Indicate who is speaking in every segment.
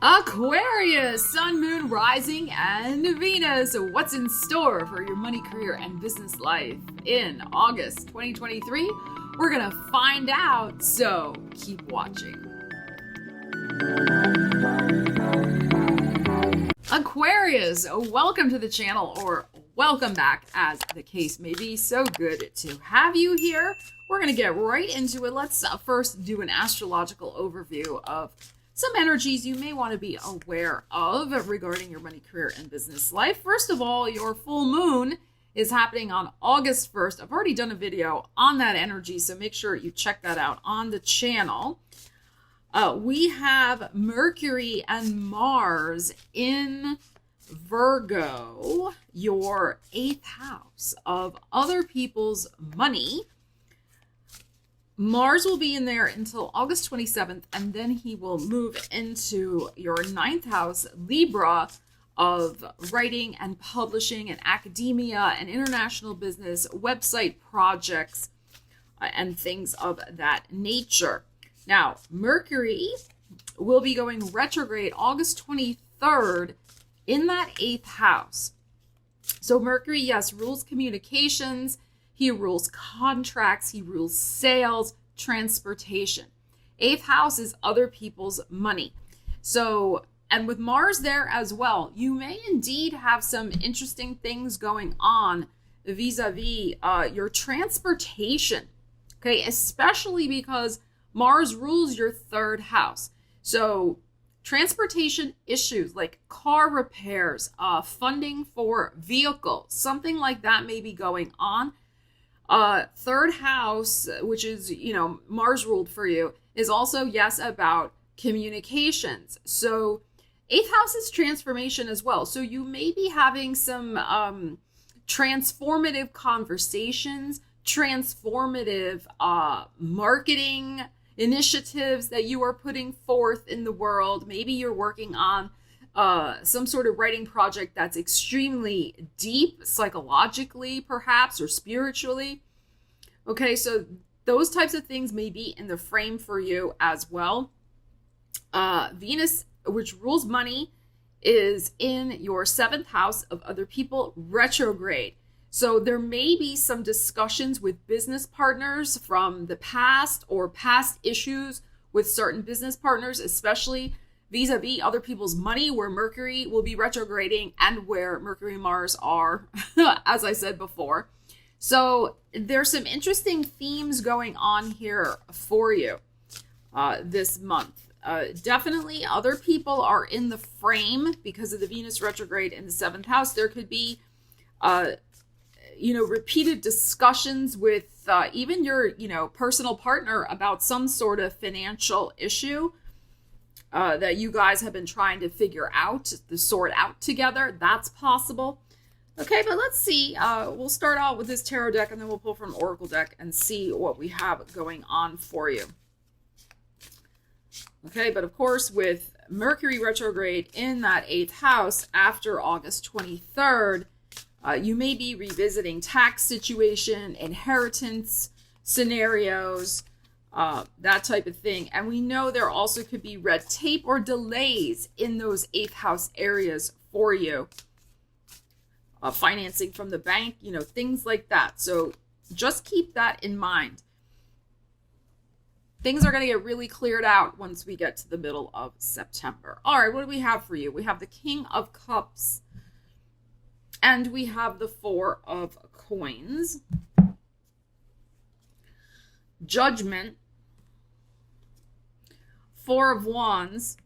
Speaker 1: Aquarius, Sun, Moon, Rising, and Venus. What's in store for your money, career, and business life in August 2023? We're going to find out, so keep watching. Aquarius, welcome to the channel, or welcome back as the case may be. So good to have you here. We're going to get right into it. Let's first do an astrological overview of some energies you may want to be aware of regarding your money, career, and business life. First of all, your full moon is happening on August 1st. I've already done a video on that energy, so make sure you check that out on the channel. We have Mercury and Mars in Virgo, your 8th house of other people's money. Mars will be in there until August 27th, and then he will move into your 9th house, Libra, of writing and publishing and academia and international business, website projects, and things of that nature. Now, Mercury will be going retrograde August 23rd in that 8th house. So Mercury, yes, rules communications. He rules contracts, he rules sales, transportation. 8th house is other people's money. So, and with Mars there as well, you may indeed have some interesting things going on vis-a-vis your transportation. Okay, especially because Mars rules your 3rd house. So transportation issues like car repairs, funding for vehicles, something like that may be going on. 3rd house, which is, Mars ruled for you, is also, yes, about communications. So 8th house is transformation as well. So you may be having some transformative conversations, transformative marketing initiatives that you are putting forth in the world. Maybe you're working on some sort of writing project that's extremely deep, psychologically perhaps, or spiritually. Okay, so those types of things may be in the frame for you as well. Venus, which rules money, is in your 7th house of other people, retrograde. So there may be some discussions with business partners from the past or past issues with certain business partners, especially vis-a-vis other people's money, where Mercury will be retrograding and where Mercury and Mars are, as I said before. So there's some interesting themes going on here for you this month. Definitely other people are in the frame because of the Venus retrograde in the 7th house. There could be, repeated discussions with even your, personal partner about some sort of financial issue that you guys have been trying to figure out, to sort out together. That's possible. Okay, but let's see. We'll start out with this tarot deck, and then we'll pull from an oracle deck and see what we have going on for you. Okay, but of course, with Mercury retrograde in that 8th house after August 23rd, you may be revisiting tax situation, inheritance scenarios, that type of thing. And we know there also could be red tape or delays in those 8th house areas for you. Financing from the bank, things like that. So just keep that in mind. Things are going to get really cleared out once we get to the middle of September. All right, what do we have for you? We have the King of Cups and we have the 4 of Coins. Judgment, 4 of Wands,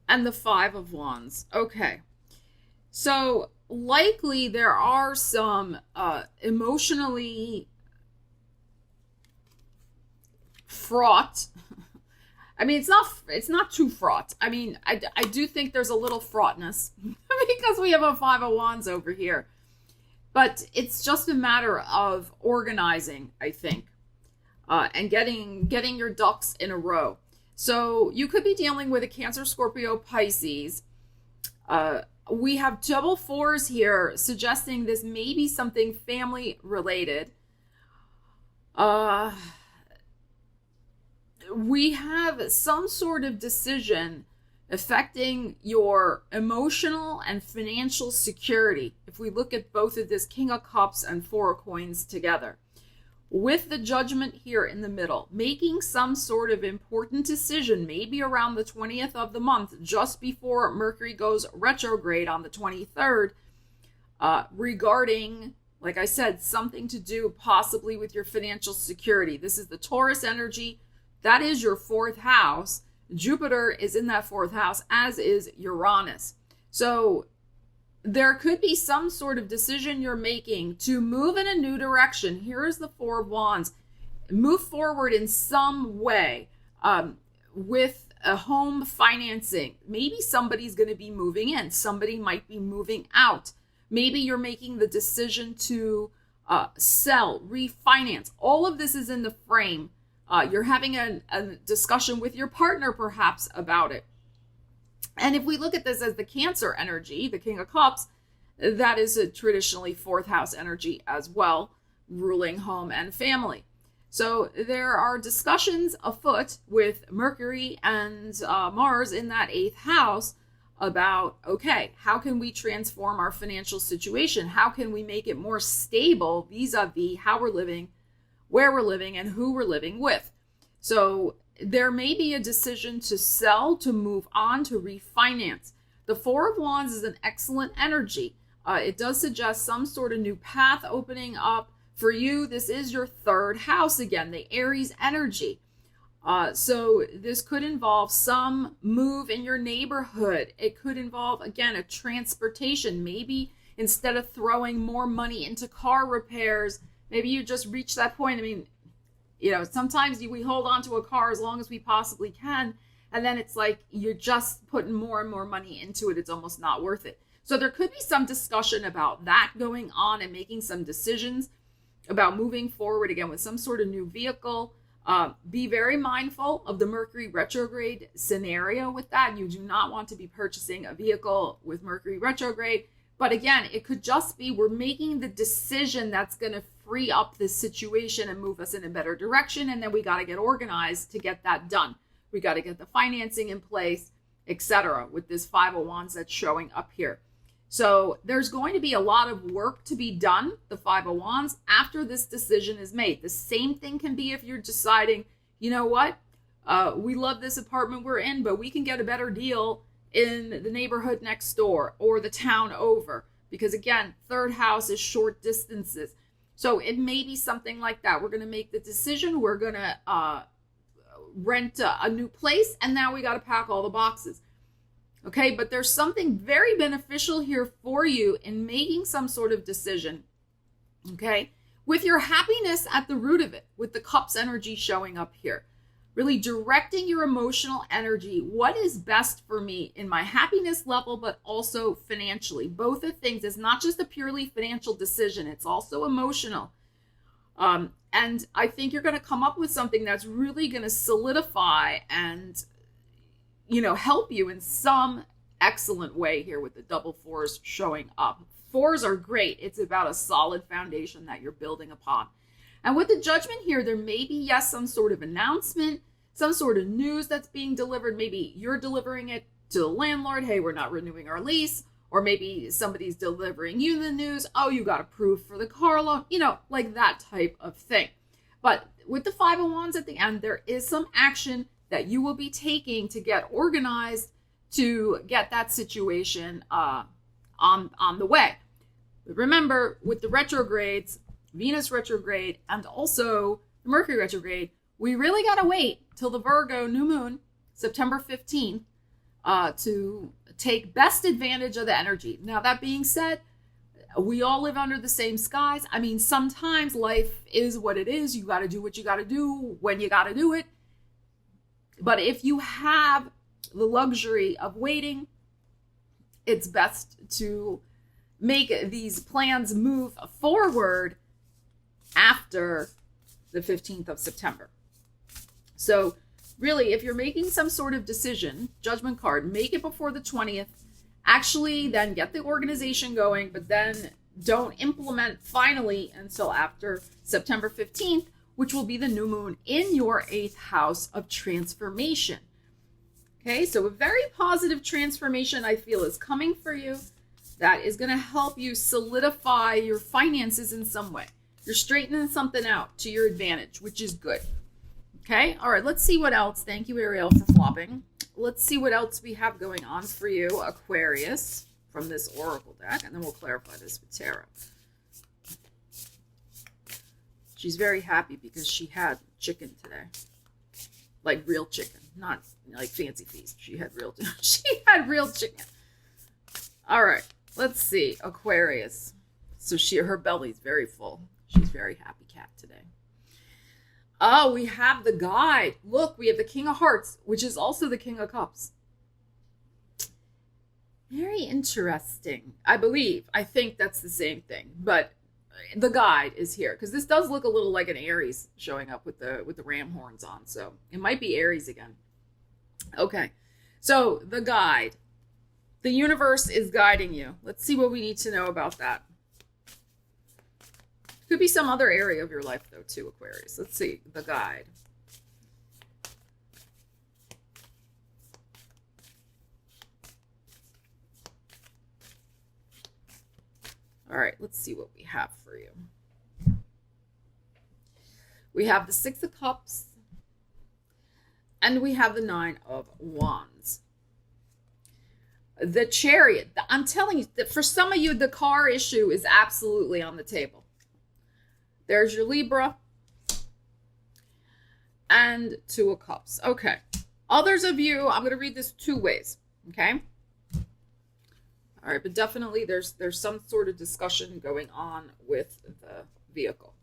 Speaker 1: and the 5 of Wands. Okay, so likely there are some emotionally fraught. I mean, it's not too fraught. I mean, I do think there's a little fraughtness because we have a 5 of Wands over here. But it's just a matter of organizing, I think, and getting your ducks in a row. So you could be dealing with a Cancer, Scorpio, Pisces. We have double 4s here, suggesting this may be something family related. we have some sort of decision affecting your emotional and financial security. If we look at both of this King of Cups and Four of Coins together, with the Judgment here in the middle, making some sort of important decision, maybe around the 20th of the month, just before Mercury goes retrograde on the 23rd, regarding, like I said, something to do possibly with your financial security. This is the Taurus energy. That is your fourth house. Jupiter is in that fourth house, as is Uranus. So there could be some sort of decision you're making to move in a new direction. Here is the Four of Wands. Move forward in some way with a home financing. Maybe somebody's going to be moving in. Somebody might be moving out. Maybe you're making the decision to sell, refinance. All of this is in the frame. You're having a discussion with your partner perhaps about it. And if we look at this as the Cancer energy, the King of Cups, that is a traditionally fourth house energy as well, ruling home and family. So there are discussions afoot with Mercury and Mars in that eighth house about, okay, how can we transform our financial situation? How can we make it more stable vis-a-vis how we're living, where we're living, and who we're living with? So there may be a decision to sell, to move on, to refinance. The Four of Wands is an excellent energy. It does suggest some sort of new path opening up. For you, this is your third house again, the Aries energy. So this could involve some move in your neighborhood. It could involve, again, a transportation. Maybe instead of throwing more money into car repairs, maybe you just reach that point. I mean, you know, sometimes we hold on to a car as long as we possibly can, and then it's like you're just putting more and more money into it. It's almost not worth it. So there could be some discussion about that going on and making some decisions about moving forward again with some sort of new vehicle. Be very mindful of the Mercury retrograde scenario with that. You do not want to be purchasing a vehicle with Mercury retrograde. But again, it could just be we're making the decision that's going to free up this situation and move us in a better direction. And then we got to get organized to get that done. We got to get the financing in place, etc. with this Five of Wands that's showing up here. So there's going to be a lot of work to be done, the Five of Wands, after this decision is made. The same thing can be if you're deciding, you know what, we love this apartment we're in, but we can get a better deal in the neighborhood next door or the town over. Because again, third house is short distances. So it may be something like that. We're going to make the decision. We're going to rent a new place, and now we got to pack all the boxes. Okay, but there's something very beneficial here for you in making some sort of decision, okay, with your happiness at the root of it, with the Cups energy showing up here. Really directing your emotional energy. What is best for me in my happiness level, but also financially? Both of things. It's not just a purely financial decision. It's also emotional. And I think you're going to come up with something that's really going to solidify and, you know, help you in some excellent way here with the double fours showing up. Fours are great. It's about a solid foundation that you're building upon. And with the Judgment here, there may be, yes, some sort of announcement, some sort of news that's being delivered. Maybe you're delivering it to the landlord. Hey, we're not renewing our lease. Or maybe somebody's delivering you the news. Oh, you got approved for the car loan. You know, like that type of thing. But with the Five of Wands at the end, there is some action that you will be taking to get organized to get that situation on the way. But remember, with the retrogrades, Venus retrograde, and also the Mercury retrograde, we really got to wait till the Virgo new moon, September 15th, to take best advantage of the energy. Now, that being said, we all live under the same skies. I mean, sometimes life is what it is. You got to do what you got to do when you got to do it. But if you have the luxury of waiting, it's best to make these plans move forward after the 15th of September. So really, if you're making some sort of decision, Judgment card, make it before the 20th. Actually, then get the organization going, but then don't implement finally until after September 15th, which will be the new moon in your 8th house of transformation. Okay, so a very positive transformation I feel is coming for you that is going to help you solidify your finances in some way. You're straightening something out to your advantage, which is good. Okay, all right, let's see what else. Thank you, Ariel, for flopping. Let's see what else we have going on for you, Aquarius, from this oracle deck, and then we'll clarify this with tarot. She's very happy because she had chicken today. Like real chicken, not like fancy feast. She had real chicken. All right, let's see, Aquarius. So her belly's very full. She's very happy cat today. Oh, we have the guide. Look, we have the King of Hearts, which is also the King of Cups. Very interesting. I think that's the same thing, but the guide is here because this does look a little like an Aries showing up with the ram horns on. So it might be Aries again. Okay. So the guide, the universe is guiding you. Let's see what we need to know about that. Could be some other area of your life though too, Aquarius. Let's see the guide. All right, let's see what we have for you. We have the 6 of Cups and we have the 9 of Wands. The Chariot. I'm telling you that for some of you, the car issue is absolutely on the table. There's your Libra and 2 of Cups. Okay. Others of you, I'm going to read this 2 ways. Okay. All right, but definitely there's some sort of discussion going on with the vehicle.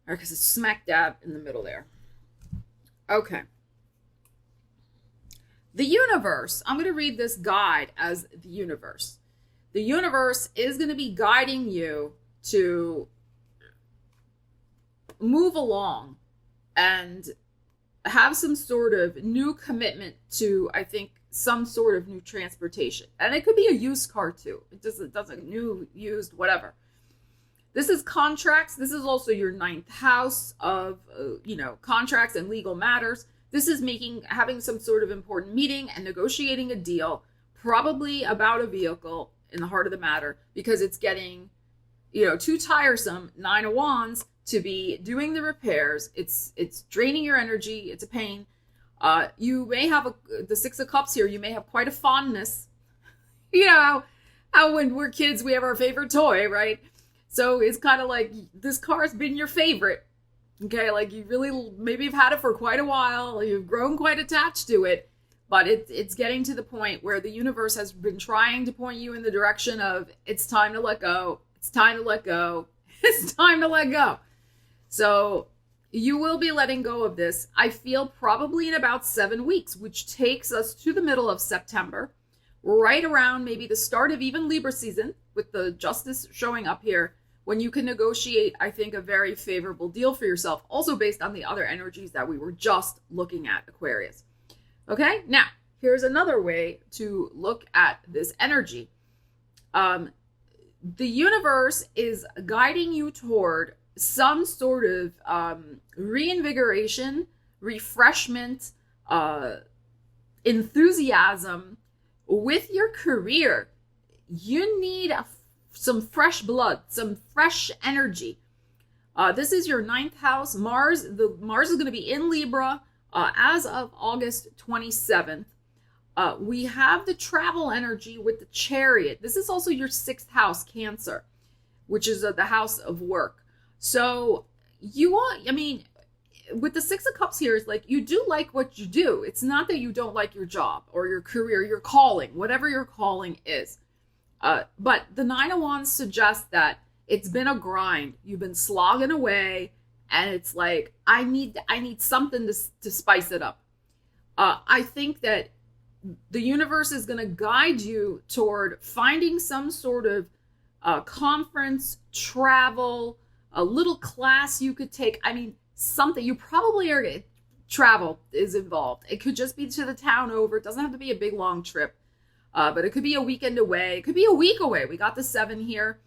Speaker 1: All right, because it's smack dab in the middle there. Okay. The universe, I'm going to read this guide as the universe. The universe is going to be guiding you to move along and have some sort of new commitment to, I think, some sort of new transportation. And it could be a used car too. It doesn't new, used, whatever. This is contracts. This is also your 9th house of, contracts and legal matters. This is having some sort of important meeting and negotiating a deal, probably about a vehicle in the heart of the matter, because it's getting, too tiresome, 9 of Wands, to be doing the repairs. It's draining your energy. It's a pain. You may have the 6 of Cups here. You may have quite a fondness. How when we're kids, we have our favorite toy, right? So it's kind of like this car's been your favorite. Okay, like you really maybe have had it for quite a while. You've grown quite attached to it, but it's getting to the point where the universe has been trying to point you in the direction of it's time to let go. It's time to let go. It's time to let go. So you will be letting go of this, I feel, probably in about 7 weeks, which takes us to the middle of September, right around maybe the start of even Libra season, with the Justice showing up here, when you can negotiate, I think, a very favorable deal for yourself, also based on the other energies that we were just looking at, Aquarius. Okay, now, here's another way to look at this energy. The universe is guiding you toward some sort of reinvigoration, refreshment, enthusiasm with your career. You need some fresh blood, some fresh energy. This is your 9th house. Mars is going to be in Libra as of August 27th. We have the travel energy with the Chariot. This is also your 6th house, Cancer, which is the house of work. So with the 6 of Cups here, is like you do like what you do. It's not that you don't like your job or your career, your calling, whatever your calling is. But the 9 of Wands suggests that it's been a grind. You've been slogging away, and it's like I need something to spice it up. I think that the universe is going to guide you toward finding some sort of conference, travel, a little class you could take. Something you probably are going to travel is involved. It could just be to the town over. It doesn't have to be a big, long trip. But it could be a weekend away. It could be a week away. We got the 7 here.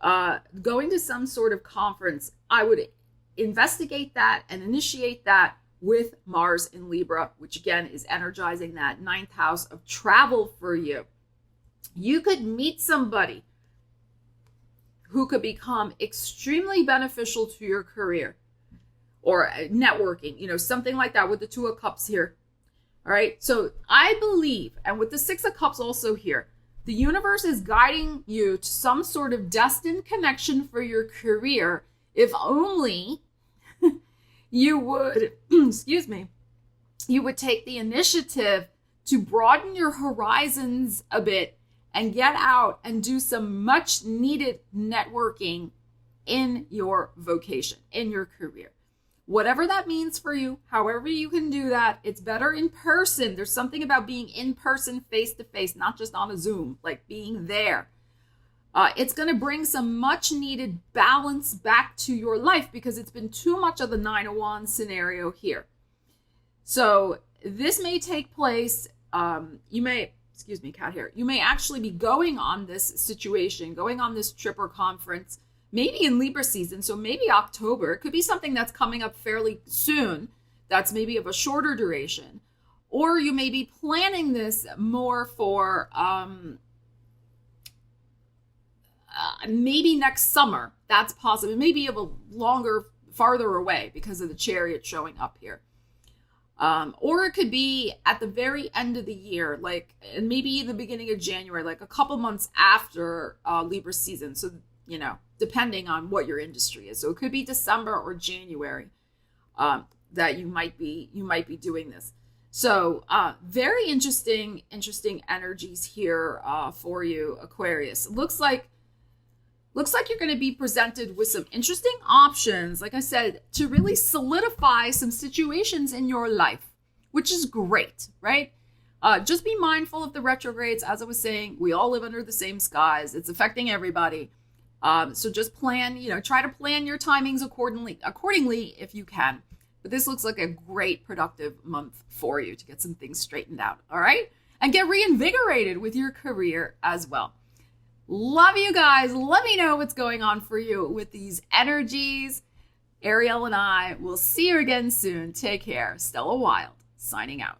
Speaker 1: going to some sort of conference, I would investigate that and initiate that with Mars in Libra, which again is energizing that ninth house of travel for you. You could meet somebody who could become extremely beneficial to your career or networking, something like that with the Two of Cups here. All right. So I believe, and with the Six of Cups also here, the universe is guiding you to some sort of destined connection for your career, if only you would, excuse me, you would take the initiative to broaden your horizons a bit and get out and do some much needed networking in your vocation, in your career. Whatever that means for you, however you can do that, it's better in person. There's something about being in person, face to face, not just on a Zoom, like being there. It's going to bring some much needed balance back to your life because it's been too much of the Nine of Wands scenario here. So this may take place. You may actually be going on this situation, going on this trip or conference, maybe in Libra season. So maybe October. It could be something that's coming up fairly soon. That's maybe of a shorter duration. Or you may be planning this more for maybe next summer. That's possible. Maybe of a longer, farther away because of the Chariot showing up here. Or it could be at the very end of the year, and maybe the beginning of January, like a couple months after Libra season. So, depending on what your industry is. So it could be December or January that you might be doing this. So very interesting energies here for you, Aquarius. Looks like you're going to be presented with some interesting options, like I said, to really solidify some situations in your life, which is great, right? Just be mindful of the retrogrades. As I was saying, we all live under the same skies. It's affecting everybody. So just plan, try to plan your timings accordingly if you can. But this looks like a great productive month for you to get some things straightened out, all right? And get reinvigorated with your career as well. Love you guys. Let me know what's going on for you with these energies. Ariel and I will see you again soon. Take care. Stella Wilde, signing out.